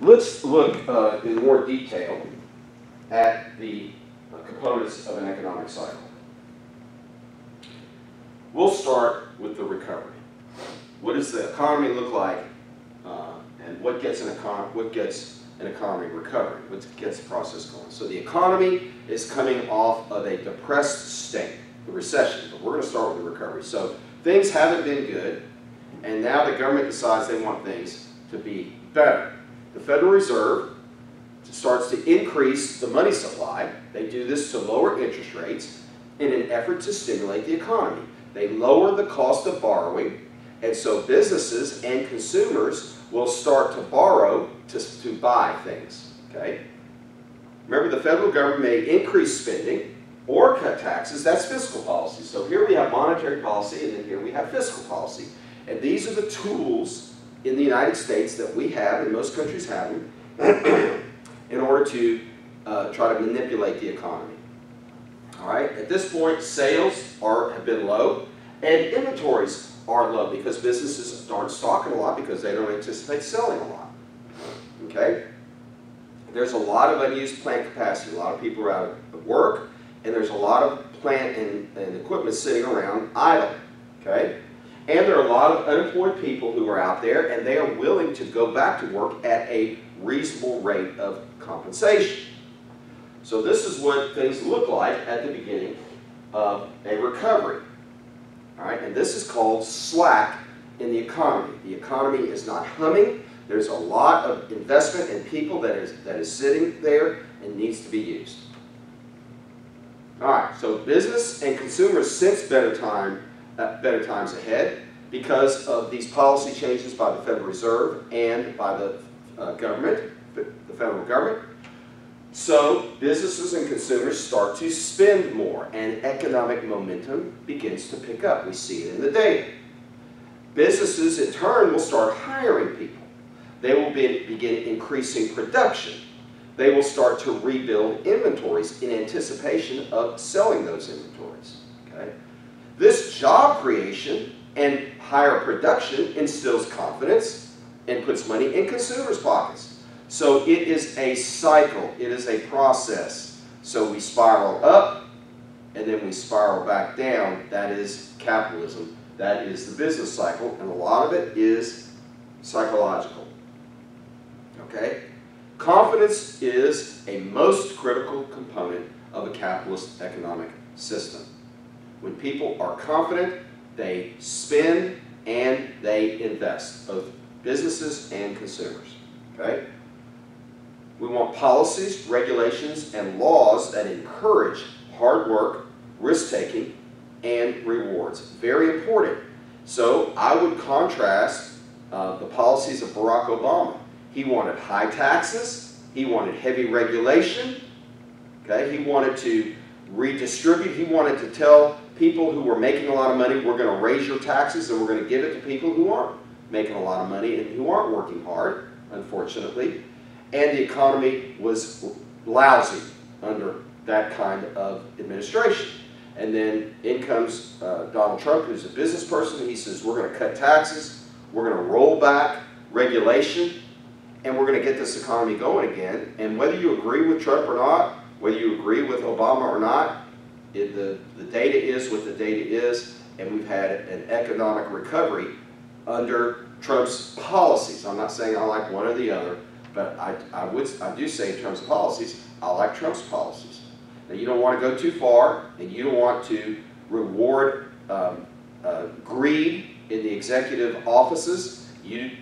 Let's look in more detail at the components of an economic cycle. We'll start with the recovery. What does the economy look like, and what gets an economy recovering? What gets the process going? So the economy is coming off of a depressed state, the recession, but we're going to start with the recovery. So things haven't been good, and now the government decides they want things to be better. The Federal Reserve starts to increase the money supply. They do this to lower interest rates in an effort to stimulate the economy. They lower the cost of borrowing, and so businesses and consumers will start to borrow to buy things. Okay? Remember, the federal government may increase spending or cut taxes. That's fiscal policy. So here we have monetary policy, and then here we have fiscal policy. And these are the tools in the United States that we have, and most countries have them, in order to try to manipulate the economy. All right, at this point, sales have been low, and inventories are low because businesses aren't stocking a lot because they don't anticipate selling a lot. Okay? There's a lot of unused plant capacity. A lot of people are out of work, and there's a lot of plant and equipment sitting around idle. Okay? And there are a lot of unemployed people who are out there, and they are willing to go back to work at a reasonable rate of compensation. So this is what things look like at the beginning of a recovery. All right, and this is called slack in the economy. The economy is not humming. There's a lot of investment in people that is sitting there and needs to be used. All right, so business and consumers sense better times ahead because of these policy changes by the Federal Reserve and by the government, the federal government. So businesses and consumers start to spend more, and economic momentum begins to pick up. We see it in the data. Businesses, in turn, will start hiring people. They will begin increasing production. They will start to rebuild inventories in anticipation of selling those inventories. Okay? This job creation and higher production instills confidence and puts money in consumers' pockets. So it is a cycle. It is a process. So we spiral up, and then we spiral back down. That is capitalism. That is the business cycle, and a lot of it is psychological. Okay? Confidence is a most critical component of a capitalist economic system. When people are confident, they spend and they invest, both businesses and consumers. Okay? We want policies, regulations, and laws that encourage hard work, risk-taking, and rewards. Very important. So I would contrast the policies of Barack Obama. He wanted high taxes. He wanted heavy regulation. Okay? He wanted to redistribute. He wanted to tell people who were making a lot of money, we're going to raise your taxes and we're going to give it to people who aren't making a lot of money and who aren't working hard, unfortunately. And the economy was lousy under that kind of administration. And then in comes Donald Trump, who's a business person, and he says, we're going to cut taxes, we're going to roll back regulation, and we're going to get this economy going again. And whether you agree with Trump or not, whether you agree with Obama or not, the data is what the data is, and we've had an economic recovery under Trump's policies. I'm not saying I like one or the other, but I do say in terms of policies, I like Trump's policies. Now, you don't want to go too far, and you don't want to reward greed in the executive offices.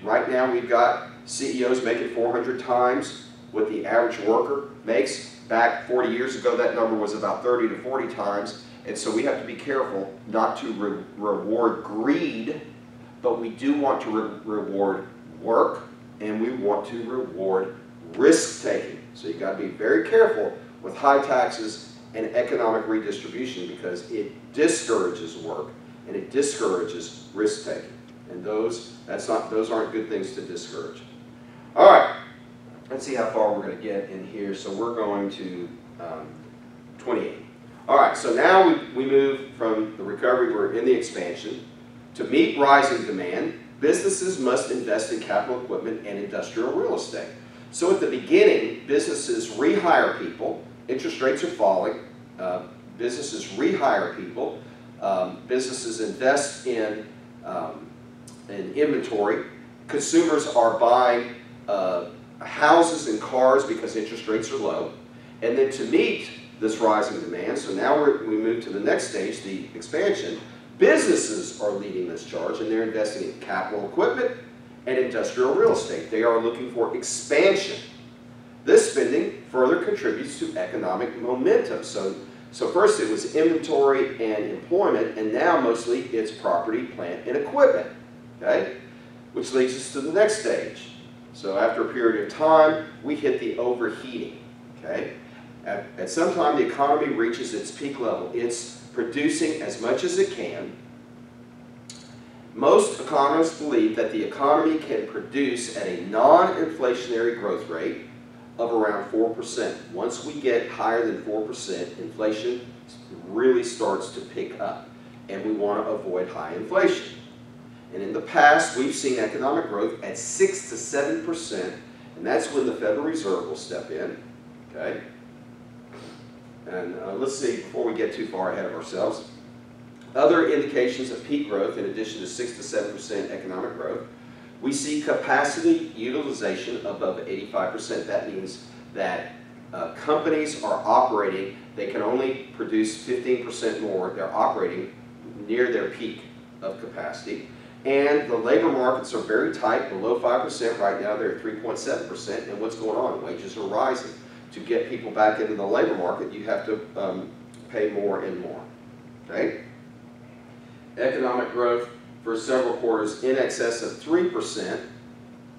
Right now, we've got CEOs making 400 times what the average worker makes. Back 40 years ago, that number was about 30 to 40 times. And so we have to be careful not to reward greed, but we do want to reward work, and we want to reward risk-taking. So you've got to be very careful with high taxes and economic redistribution because it discourages work and it discourages risk-taking. And those aren't good things to discourage. All right. Let's see how far we're going to get in here. So we're going to 28. All right, so now we move from the recovery, we're in the expansion. To meet rising demand, businesses must invest in capital equipment and industrial real estate. So at the beginning, businesses rehire people, interest rates are falling, businesses rehire people, businesses invest in inventory, consumers are buying houses and cars because interest rates are low, and then to meet this rising demand, so now we move to the next stage, the expansion, businesses are leading this charge and they're investing in capital equipment and industrial real estate. They are looking for expansion. This spending further contributes to economic momentum. So first it was inventory and employment, and now mostly it's property, plant, and equipment, okay? Which leads us to the next stage. So after a period of time, we hit the overheating, okay? At some time, the economy reaches its peak level. It's producing as much as it can. Most economists believe that the economy can produce at a non-inflationary growth rate of around 4%. Once we get higher than 4%, inflation really starts to pick up, and we want to avoid high inflation. And in the past, we've seen economic growth at 6 to 7%, and that's when the Federal Reserve will step in, okay? And let's see, before we get too far ahead of ourselves, other indications of peak growth, in addition to 6 to 7% economic growth, we see capacity utilization above 85%. That means that companies are operating, they can only produce 15% more, they're operating near their peak of capacity. And the labor markets are very tight, below 5% right now, they're at 3.7%, and what's going on? Wages are rising. To get people back into the labor market, you have to pay more and more, okay? Economic growth for several quarters in excess of 3%,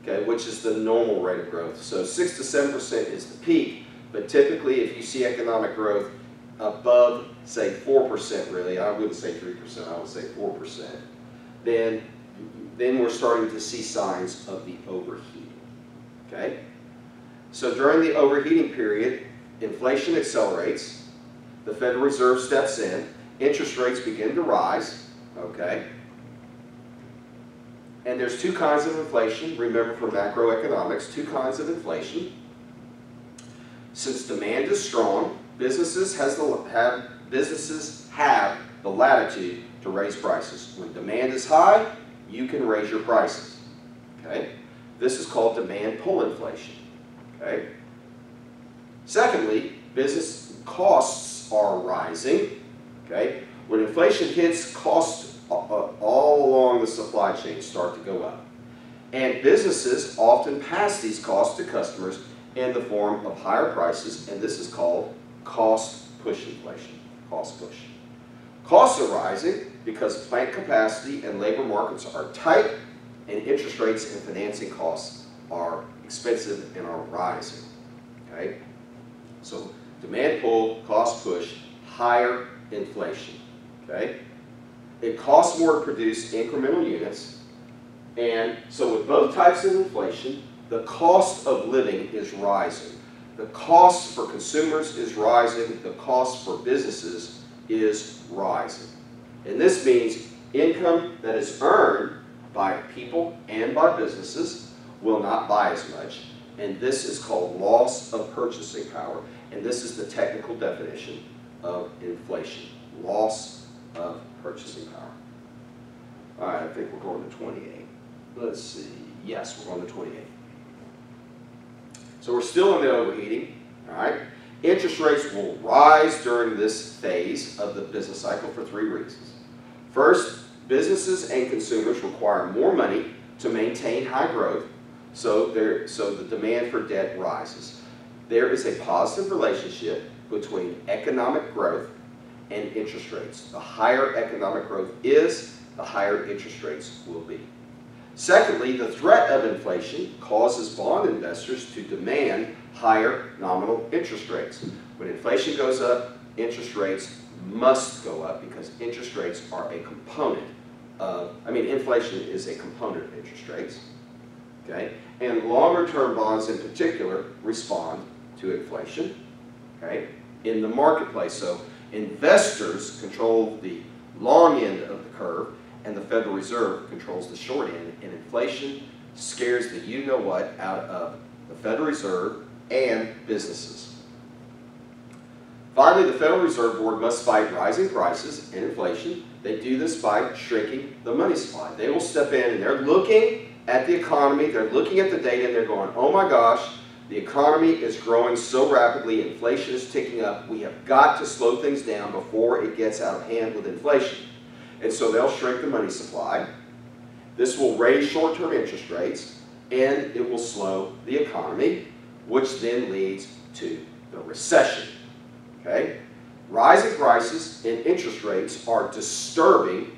okay, which is the normal rate of growth. So 6 to 7% is the peak, but typically if you see economic growth above, say, 4%, really, I wouldn't say 3%, I would say 4%, then we're starting to see signs of the overheating, okay? So during the overheating period, inflation accelerates, the Federal Reserve steps in, interest rates begin to rise, okay? And there's two kinds of inflation, remember from macroeconomics, two kinds of inflation. Since demand is strong, businesses have the latitude to raise prices. When demand is high, you can raise your prices, okay? This is called demand pull inflation. Okay. Secondly, business costs are rising. Okay. When inflation hits, costs all along the supply chain start to go up. And businesses often pass these costs to customers in the form of higher prices, and this is called cost push inflation. Cost push. Costs are rising because plant capacity and labor markets are tight, and interest rates and financing costs are expensive and are rising, okay? So demand pull, cost push, higher inflation, okay? It costs more to produce incremental units, and so with both types of inflation, the cost of living is rising. The cost for consumers is rising, the cost for businesses is rising. And this means income that is earned by people and by businesses will not buy as much, and this is called loss of purchasing power, and this is the technical definition of inflation, loss of purchasing power. All right, I think we're going to 28. Let's see, yes, we're going to 28. So we're still in the overheating, all right? Interest rates will rise during this phase of the business cycle for three reasons. First, businesses and consumers require more money to maintain high growth, so the demand for debt rises. There is a positive relationship between economic growth and interest rates. The higher economic growth is, the higher interest rates will be. Secondly, the threat of inflation causes bond investors to demand higher nominal interest rates. When inflation goes up, interest rates must go up because interest rates are a component of, inflation is a component of interest rates, okay? And longer term bonds in particular respond to inflation, okay, in the marketplace. So investors control the long end of the curve, and the Federal Reserve controls the short end, and inflation scares the you-know-what out of the Federal Reserve, and businesses. Finally, the Federal Reserve Board must fight rising prices and inflation. They do this by shrinking the money supply. They will step in and they're looking at the economy, they're looking at the data, and they're going, oh my gosh, the economy is growing so rapidly, inflation is ticking up, we have got to slow things down before it gets out of hand with inflation. And so they'll shrink the money supply. This will raise short-term interest rates, and it will slow the economy, which then leads to the recession. Okay? Rising prices and interest rates are disturbing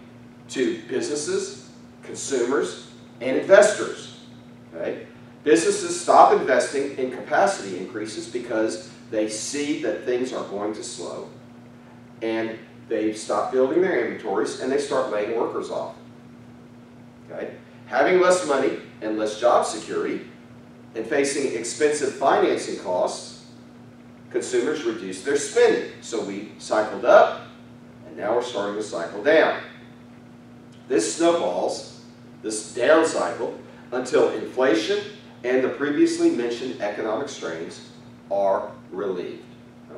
to businesses, consumers, and investors. Okay? Businesses stop investing in capacity increases because they see that things are going to slow, and they stop building their inventories and they start laying workers off. Okay? Having less money and less job security and facing expensive financing costs, consumers reduce their spending. So we cycled up, and now we're starting to cycle down. This snowballs, this down cycle, until inflation and the previously mentioned economic strains are relieved.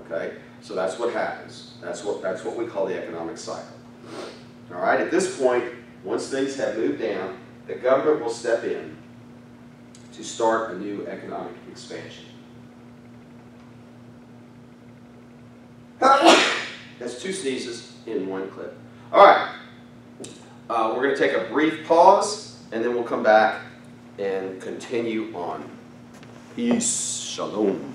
Okay? So that's what happens. That's what we call the economic cycle. All right? At this point, once things have moved down, the government will step in to start a new economic expansion. That's 2 sneezes in 1 clip. All right. We're going to take a brief pause, and then we'll come back and continue on. Peace. Shalom.